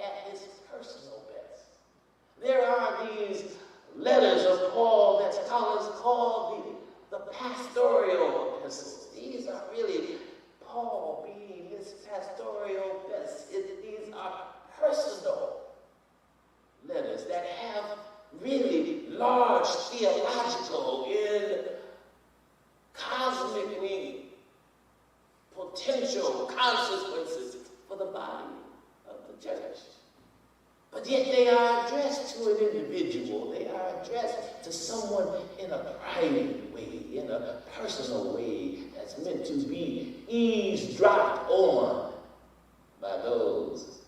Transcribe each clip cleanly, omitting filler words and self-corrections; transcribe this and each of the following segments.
Paul at his personal best. There are these letters of Paul that scholars call the pastoral epistles. These are really Paul being his pastoral best. These are personal letters that have really large theological and cosmically potential consequences for the body of the church. But yet they are addressed to an individual. They are addressed to someone in a private way, in a personal way that's meant to be eavesdropped on by those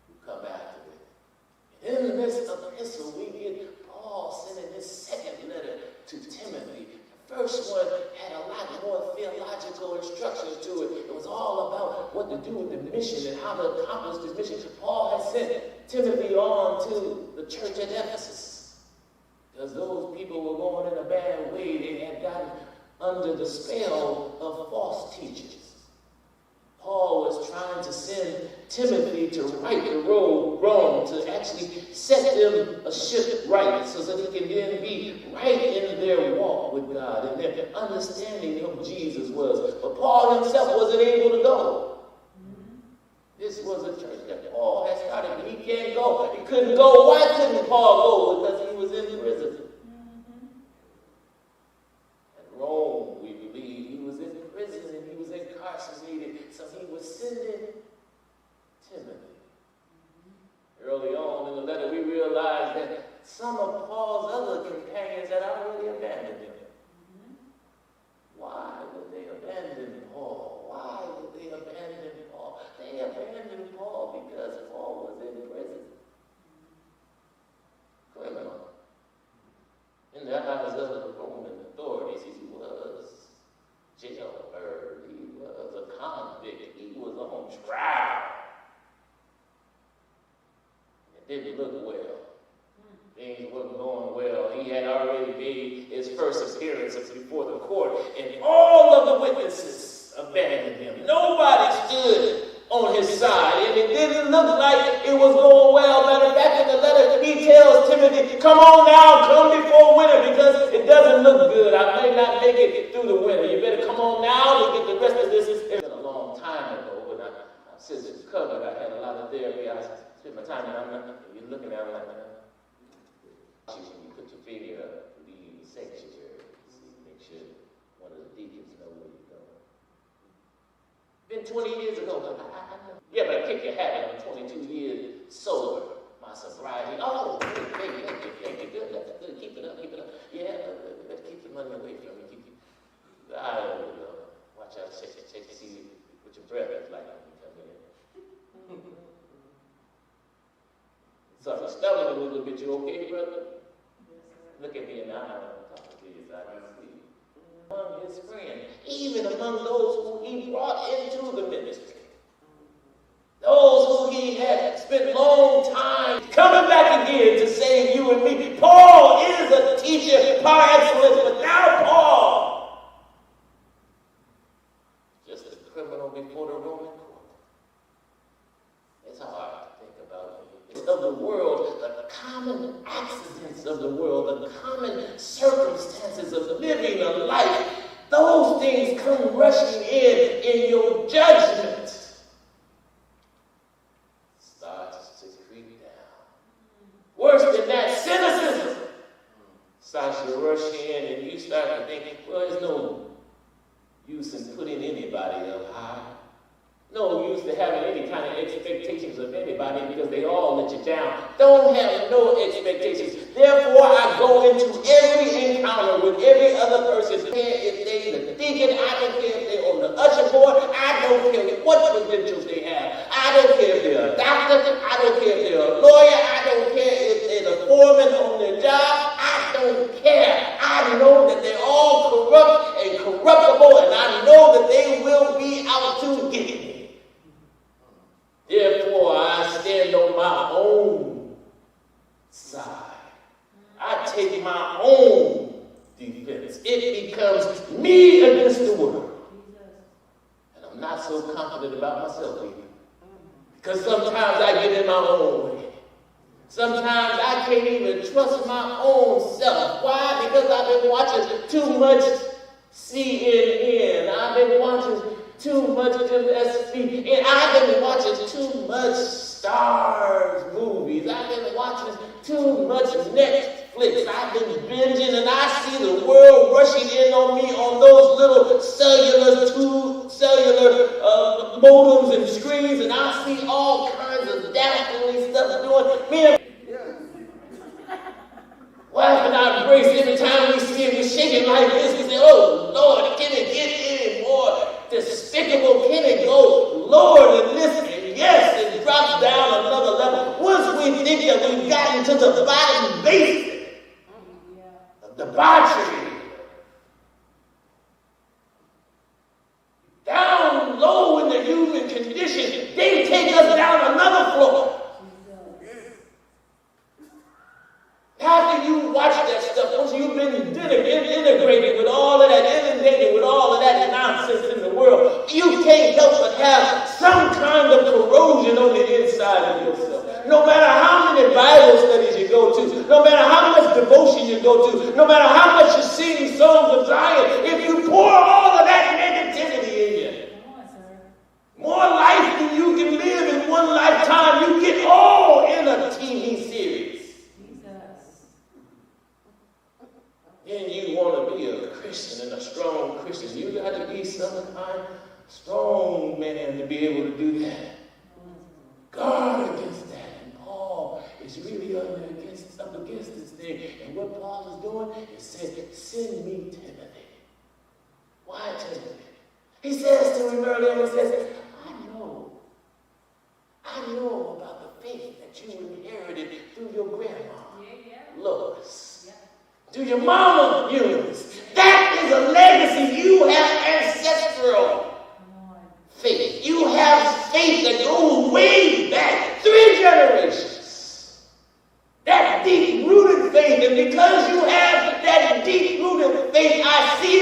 who come after it. And in this epistle, we get Paul sending his second letter to Timothy. The first one had a lot more theological instruction to it. It was all about what to do with the mission and how to accomplish this mission. Paul had sent Timothy on to the church at Ephesus because those people were going in a bad way. They had gotten under the spell of false teachers. Paul was trying to send Timothy to right the wrong, to actually set them a ship right so that he can then be right in their walk with God and their understanding of who Jesus was. But Paul himself wasn't able to go. This was a church that Paul had started, but he can't go. He couldn't go. Why couldn't Paul go? Because he was in prison. At Rome, we believe he was in prison and he was incarcerated. So he was sending Timothy. Early on in the letter, we realized that some of Paul's other companions had already abandoned him. Why would they abandon Paul? Why would they abandon Paul? They abandoned Paul because Paul was in prison. Criminal. In the eyes of the Roman authorities, he was jailbird. He was a convict. He was on trial. It didn't look well. Things weren't going well. He had already made his first appearance before the court, and all of the witnesses abandoned him. Nobody stood on his side, and it didn't look like it was going well. Matter of fact, in the letter, he tells Timothy, come on now, come before winter, because it doesn't look good. I may not make it through the winter. You better come on now to get the rest of this. It's been a long time ago, but since it's covered, I had a lot of therapy. I spent my time, and you're looking at it like that. You put your finger up to leave the sanctuary. Make sure one of the deacons know where you're going. Been 20 years ago, but yeah, but I kick your hat. I'm 22 years sober. My sobriety. Oh, baby, thank you. Good. Good. Keep it up. Yeah, let's keep the money away from me. I don't know. Watch out. Check to see what your breath is like when you come in. So if you're stumbling a little bit, you okay, brother? Look at me and I'm talking to you, so I can see. Among his friends, even among those who he brought into the ministry. Those who he had spent long time coming back again to save you and me. Paul is a teacher par excellence, but now Paul, just a criminal before the Roman court. It's hard to think about it. Of the world, the common accidents of the world, the common circumstances of living a life, those things come rushing in your judgment. Starts to creep down. Worse than that, cynicism starts to rush in, and you start to think, well, there's no use in putting anybody up high. No use to having any kind of expectations of anybody because they all let you down. Don't have no expectations. Therefore, I go into every encounter with every other person. If they're the deacon, I don't care if they're on the usher board. I don't care what credentials they have. I don't care if they're a doctor. I don't care if they're a lawyer. I don't care if they're the foreman on their job. I don't care. I know that they're all corrupt and corruptible, and I know that they will be out to get me. Therefore, I stand on my own side. I take my own defense. It becomes me against the world. And I'm not so confident about myself either. Because sometimes I get in my own way. Sometimes I can't even trust my own self. Why? Because I've been watching too much CNN. I've been watching too much MSB. And I've been watching too much Stars movies. I've been watching too much Netflix. I've been binging, and I see the world rushing in on me on those little cellular modems and screens, and I see all kinds of dastardly stuff doing. Me and wife and I embrace every time we see it. We're shaking like this. We say, "Oh Lord, can it get any more despicable? Can it go, Lord?" And listen, yes, it drops down another level. Once we think that we've gotten to the bottom basic of debauchery, down low in the human condition, they take us down another floor. After you watch that stuff, once you've been integrated with all of that, inundated with all of that nonsense in the world, you can't help but have some kind of corrosion on the inside of yourself. No matter how many Bible studies you go to, no matter how much devotion you go to, no matter how much you sing songs of Zion, if you pour all of that negativity in you, more life than you can live in one lifetime, you get all in a TV series. And you want to be a Christian and a strong Christian. You got to be some kind of strong man to be able to do that. Guard against that. And Paul is really up against this thing. And what Paul is doing is saying, "Send me Timothy." Why Timothy? He says to him earlier, he says, I know about the faith that you inherited through your grandma, Lois. To your mama, Eunice. That is a legacy. You have ancestral faith. You have faith that goes way back 3 generations. That deep-rooted faith. And because you have that deep-rooted faith, I see